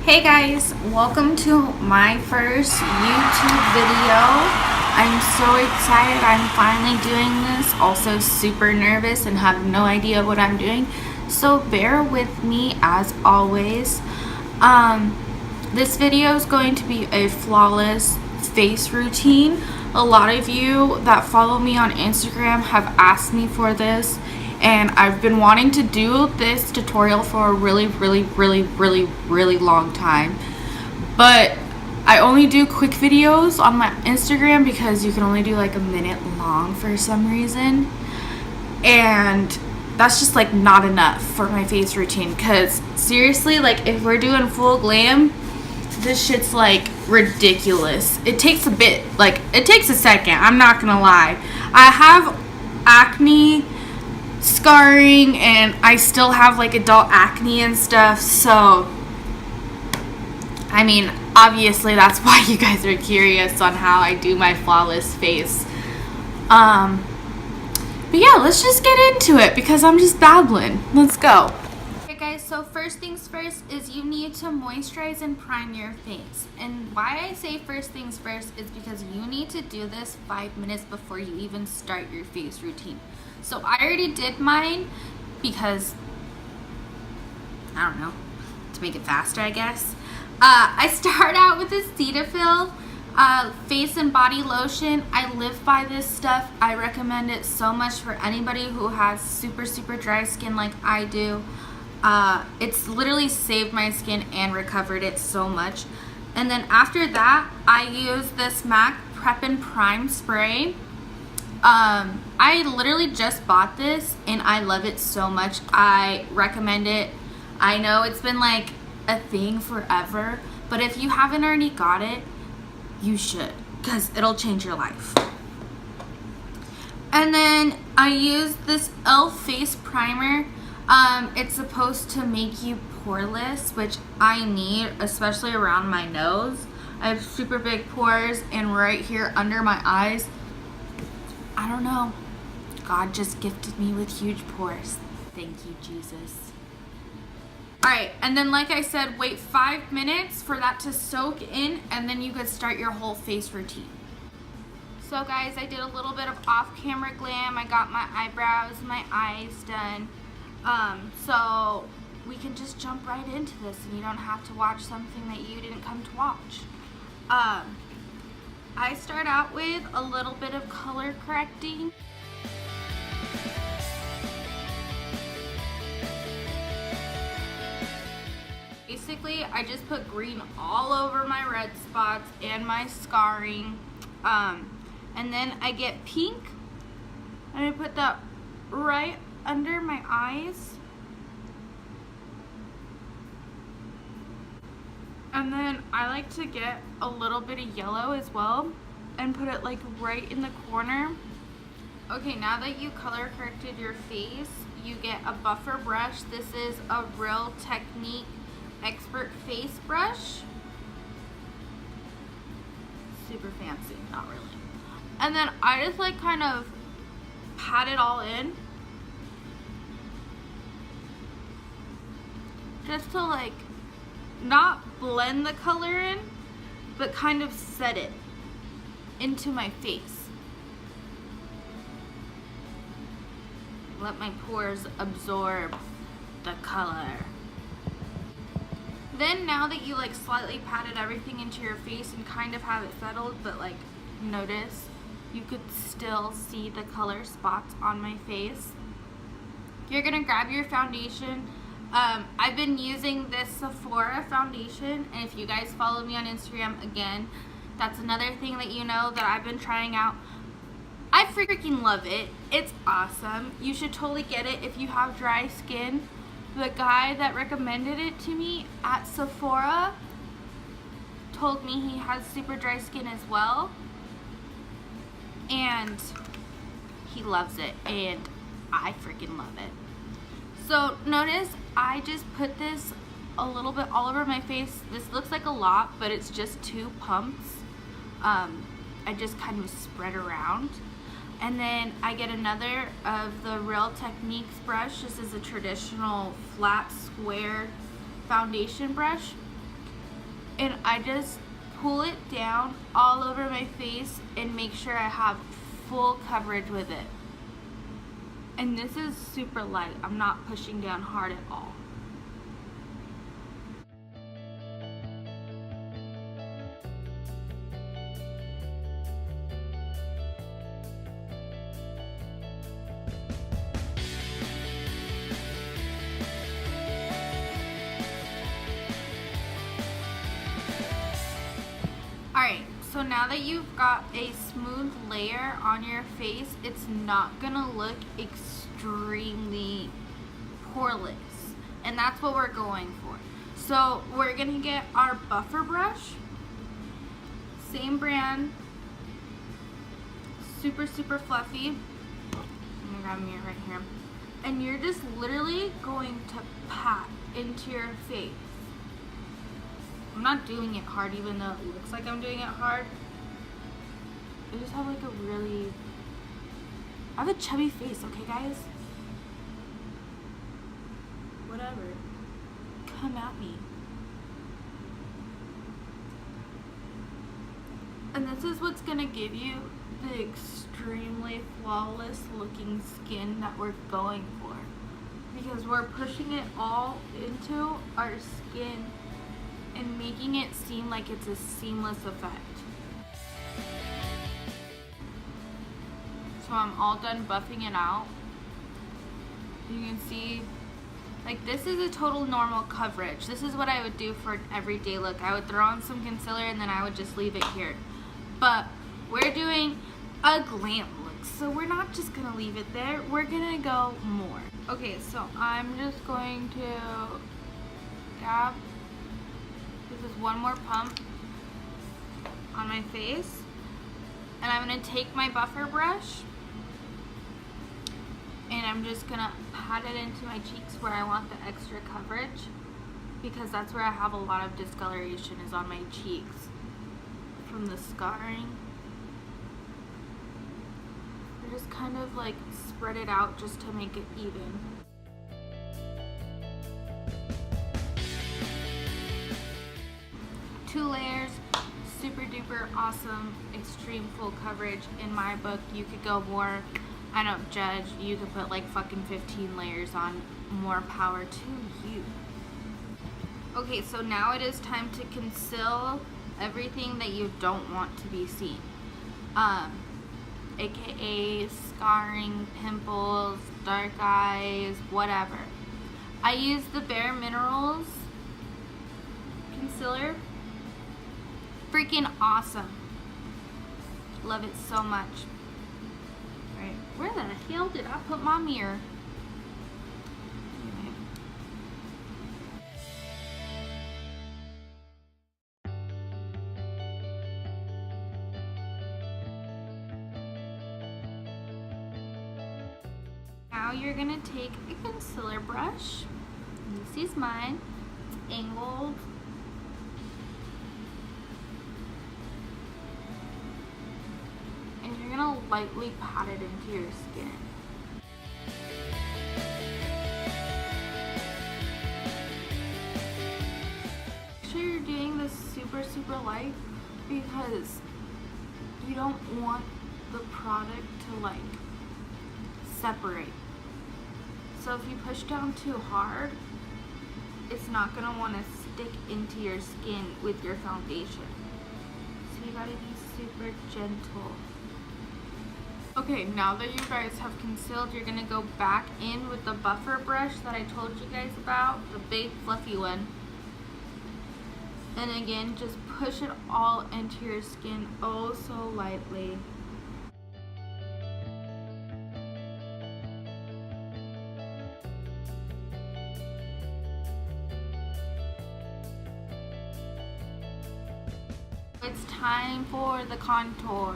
Hey guys, welcome to my first YouTube video. I'm so excited I'm finally doing this. Also super nervous and have no idea what I'm doing. So bear with me as always. This video is going to be a flawless face routine. A lot of you that follow me on Instagram have asked me for this, and I've been wanting to do this tutorial for a really long time, but I only do quick videos on my Instagram because you can only do like a minute long for some reason, and that's just like not enough for my face routine. Because seriously, like if we're doing full glam, this shit's like ridiculous. It takes a bit, like it takes a second, I'm not gonna lie. I have acne, scarring, and I still have like adult acne and stuff, so I mean obviously that's why you guys are curious on how I do my flawless face. But yeah, let's just get into it because I'm just babbling. Let's go. Okay guys, so first things first is you need to moisturize and prime your face. And why I say first things first is because you need to do this 5 minutes before you even start your face routine. So I already did mine because, I don't know, to make it faster I guess. I start out with this Cetaphil face and body lotion. I live by this stuff. I recommend it so much for anybody who has super dry skin like I do. It's literally saved my skin and recovered it so much. And then after that, I use this MAC Prep and Prime spray. I literally just bought this and I love it so much. I recommend it. I know it's been like a thing forever, but if you haven't already got it, you should, because it'll change your life. And then I use this e.l.f. face primer. It's supposed to make you poreless, which I need, especially around my nose. I have super big pores, and right here under my eyes, I don't know, God just gifted me with huge pores. Thank you, Jesus. Alright, and then like I said, wait 5 minutes for that to soak in, and then you could start your whole face routine. So guys, I did a little bit of off-camera glam. I got my eyebrows, my eyes done. So we can just jump right into this and you don't have to watch something that you didn't come to watch. I start out with a little bit of color correcting. Basically, I just put green all over my red spots and my scarring. And then I get pink and I put that right under my eyes. And then I like to get a little bit of yellow as well and put it like right in the corner. Okay, now that you color corrected your face, you get a buffer brush. This is a Real Technique Expert Face Brush. Super fancy, not really. And then I just like kind of pat it all in, just to like not blend the color in, but kind of set it into my face. Let my pores absorb the color. Then now that you like slightly patted everything into your face and kind of have it settled, but like notice you could still see the color spots on my face, you're gonna grab your foundation. I've been using this Sephora foundation, and if you guys follow me on Instagram, again, that's another thing that you know that I've been trying out. I freaking love it. It's awesome. You should totally get it if you have dry skin. The guy that recommended it to me at Sephora told me he has super dry skin as well, and he loves it, and I freaking love it. So notice I just put this a little bit all over my face. This looks like a lot, but it's just 2 pumps. I just kind of spread around. And then I get another of the Real Techniques brush. This is a traditional flat square foundation brush. and I just pull it down all over my face and make sure I have full coverage with it. And this is super light. I'm not pushing down hard at all. Alright, so now that you've got a smooth layer on your face, it's not gonna look extremely poreless. And that's what we're going for. So we're gonna get our buffer brush, same brand, super fluffy. I'm gonna grab a mirror right here. And you're just literally going to pat into your face. I'm not doing it hard, even though it looks like I'm doing it hard. I just have like a really... I have a chubby face, okay guys? Whatever. Come at me. And this is what's gonna give you the extremely flawless looking skin that we're going for. Because we're pushing it all into our skin and making it seem like it's a seamless effect. So I'm all done buffing it out. You can see, like, this is a total normal coverage. This is what I would do for an everyday look. I would throw on some concealer and then I would just leave it here. But we're doing a glam look, so we're not just gonna leave it there. We're gonna go more. Okay, so I'm just going to dab. This is one more pump on my face, and I'm going to take my buffer brush and I'm just going to pat it into my cheeks where I want the extra coverage, because that's where I have a lot of discoloration, is on my cheeks from the scarring. I just kind of like spread it out just to make it even. Two layers, super duper awesome, extreme full coverage. In my book, you could go more. I don't judge. You could put like fucking 15 layers on. More power to you. Okay, so now it is time to conceal everything that you don't want to be seen. AKA scarring, pimples, dark eyes, whatever. I use the Bare Minerals concealer. Freaking awesome. Love it so much. Right, where the hell did I put my mirror? Anyway. Now you're gonna take a concealer brush. This is mine. It's angled. And you're gonna lightly pat it into your skin. Make sure you're doing this super light, because you don't want the product to like separate. So if you push down too hard, it's not gonna want to stick into your skin with your foundation. So you gotta be super gentle. Okay, now that you guys have concealed, you're gonna go back in with the buffer brush that I told you guys about, the big fluffy one. And again, just push it all into your skin oh so lightly. It's time for the contour.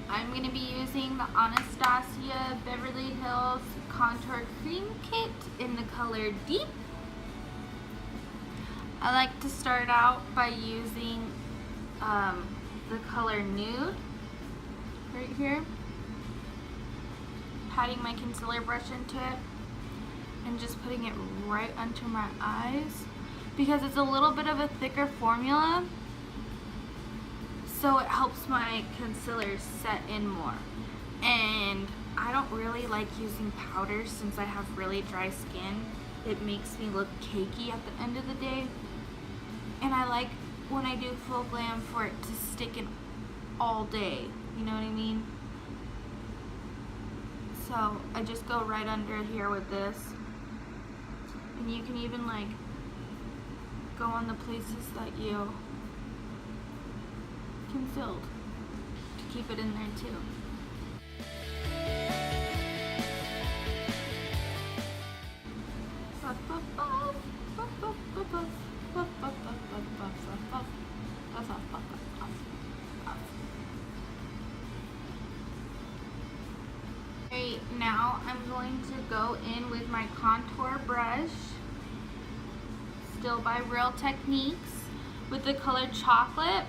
I'm going to be using the Anastasia Beverly Hills Contour Cream Kit in the color Deep. I like to start out by using the color Nude right here. Patting my concealer brush into it and just putting it right under my eyes. because it's a little bit of a thicker formula, so it helps my concealer set in more. And I don't really like using powders since I have really dry skin. It makes me look cakey at the end of the day, and I like when I do full glam for it to stick in all day, you know what I mean? So I just go right under here with this, and you can even like go on the places that you concealed to keep it in there too. Okay, now I'm going to go in with my contour brush, still by Real Techniques, with the color Chocolate.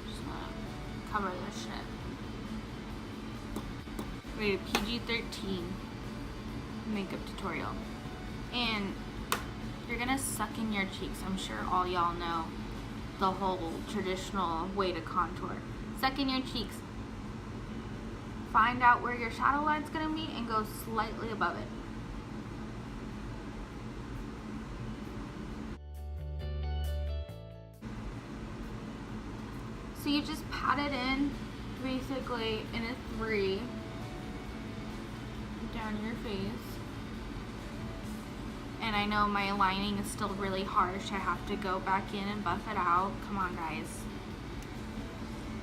Just gonna cover this shit. Rated PG-13 makeup tutorial. And you're gonna suck in your cheeks. I'm sure all y'all know the whole traditional way to contour. Suck in your cheeks. Find out where your shadow line's gonna be and go slightly above it. So you just pat it in basically in a 3 down your face. And I know my lining is still really harsh. I have to go back in and buff it out. Come on, guys.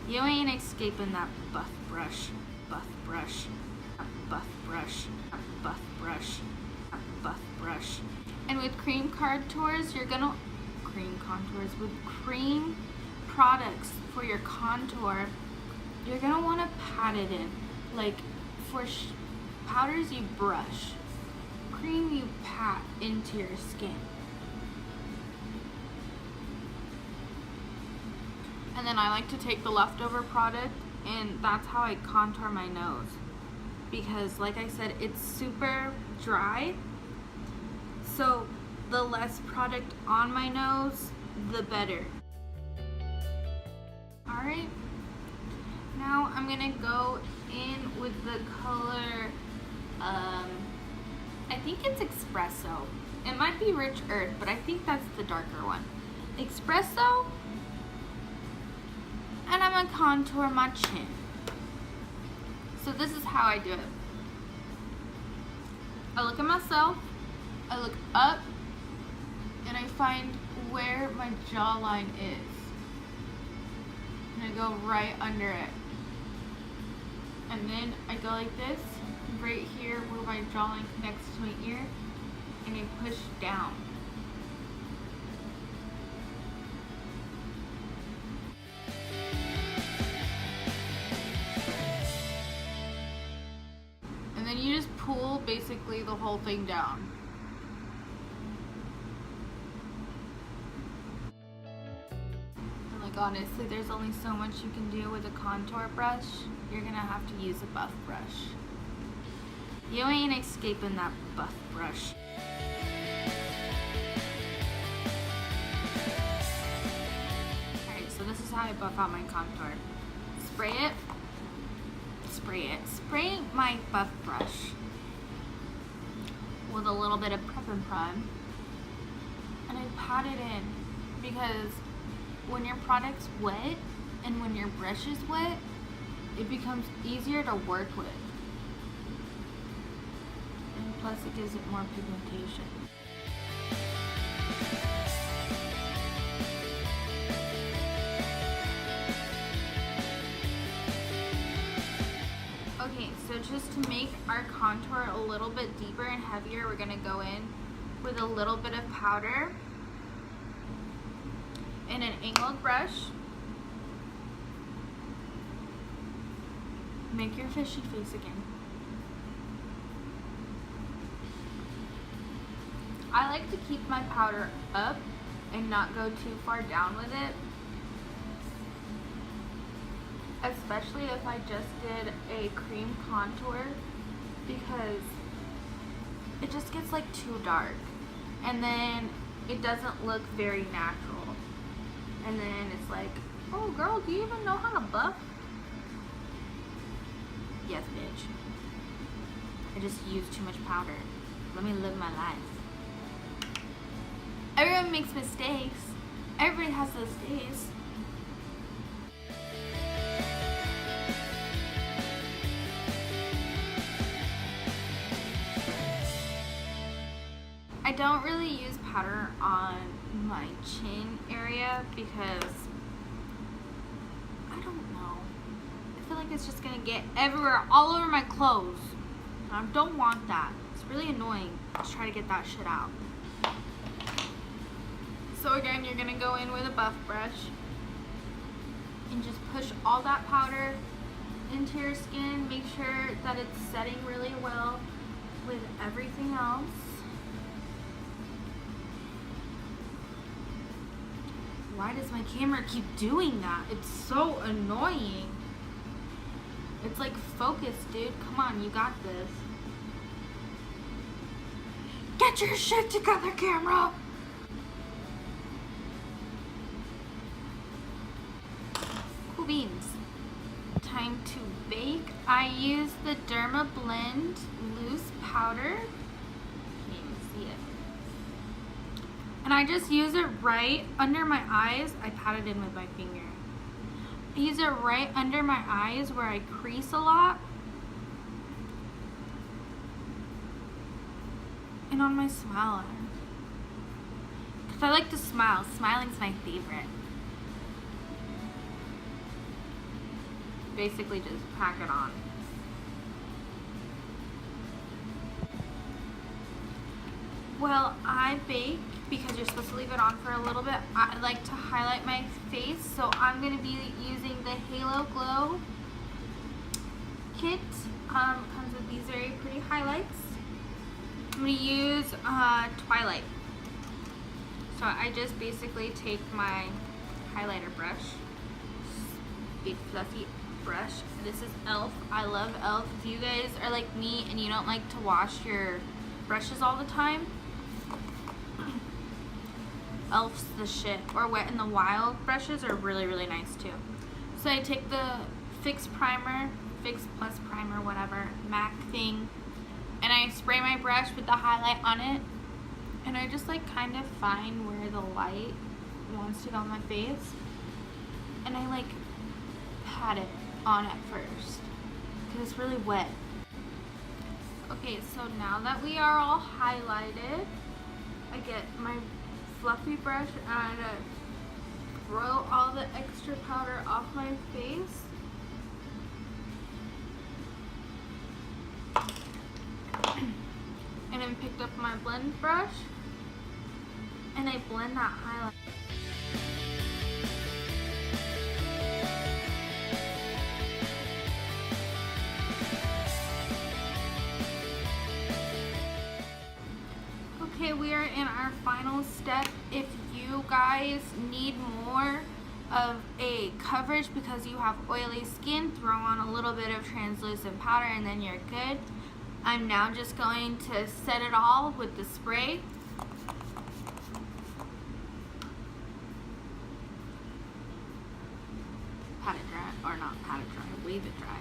You ain't escaping that buff brush. Buff brush. Buff brush. Buff brush. Buff brush. And with cream contours, you're gonna... With cream products for your contour, you're gonna want to pat it in. Like for powders, you brush. Cream, you pat into your skin. And then I like to take the leftover product, and that's how I contour my nose. Because like I said, it's super dry. So the less product on my nose, the better. Alright. Now I'm gonna go in with the color, I think it's Espresso. It might be Rich Earth, but I think that's the darker one. Espresso. And I'm gonna contour my chin. So this is how I do it. I look at myself, I look up, and I find where my jawline is. And I go right under it. And then I go like this, right here where my jawline connects to my ear, and I push down. And then you just pull basically the whole thing down. And like honestly, there's only so much you can do with a contour brush. You're gonna have to use a buff brush. You ain't escaping that buff brush. Alright, so this is how I buff out my contour. Spray it. Spray my buff brush with a little bit of Prep and Prime, and I pat it in, because when your product's wet and when your brush is wet, it becomes easier to work with, and plus it gives it more pigmentation. Okay, so just to make our contour a little bit deeper and heavier, we're gonna go in with a little bit of powder and an angled brush. Make your fishy face again. I like to keep my powder up and not go too far down with it, especially if I just did a cream contour, because it just gets like too dark, and then it doesn't look very natural, and then it's like, oh girl, do you even know how to buff? Yes, bitch. I just used too much powder. Let me live my life. Everyone makes mistakes. Everybody has those days. I don't really use powder on my chin area because I don't know. I feel like it's just gonna get everywhere, all over my clothes. I don't want that. It's really annoying to try to get that shit out. So again, you're gonna go in with a buff brush and just push all that powder into your skin. Make sure that it's setting really well with everything else. Why does my camera keep doing that? It's so annoying. It's like, focus, dude. Come on, you got this. Get your shit together, camera! Cool beans. Time to bake. I use the Derma Blend loose powder. Can't even see it. And I just use it right under my eyes. I pat it in with my finger. I use it right under my eyes where I crease a lot. And on my smile line. Because I like to smile. Smiling's my favorite. Basically just pack it on. Well, I bake because you're supposed to leave it on for a little bit. I like to highlight my face, so I'm going to be using the Halo Glow kit. Comes with these very pretty highlights. I'm going to use Twilight. So I just basically take my highlighter brush, big fluffy brush. This is e.l.f. I love e.l.f. If you guys are like me and you don't like to wash your brushes all the time, e.l.f.'s the shit. Or Wet n Wild brushes are really, really nice too. So I take the Fix Primer, Fix Plus Primer, whatever, MAC thing, and I spray my brush with the highlight on it, and I just like kind of find where the light wants to go on my face, and I like pat it on at first because it's really wet. Okay, so now that we are all highlighted, I get my fluffy brush and I throw all the extra powder off my face. And then picked up my blend brush and I blend that highlight. Okay, we are in our final step. If you guys need more of a coverage because you have oily skin, throw on a little bit of translucent powder and then you're good. I'm now just going to set it all with the spray. Pat it dry, or not pat it dry, wave it dry.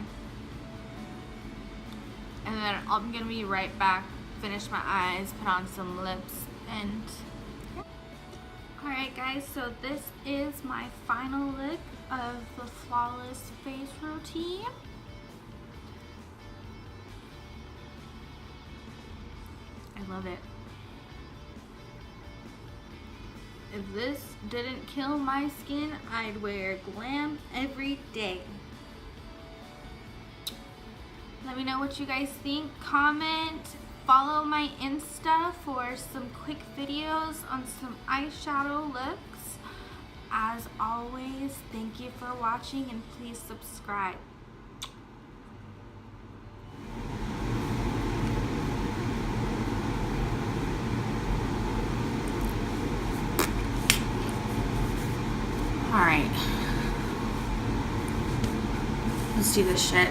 And then I'm gonna be right back, finish my eyes, put on some lips, and yeah. Alright guys, so this is my final look of the Flawless Face Routine. I love it. If this didn't kill my skin, I'd wear glam every day. Let me know what you guys think. Comment, follow my Insta for some quick videos on some eyeshadow looks. As always, thank you for watching and please subscribe. Alright, let's do this shit.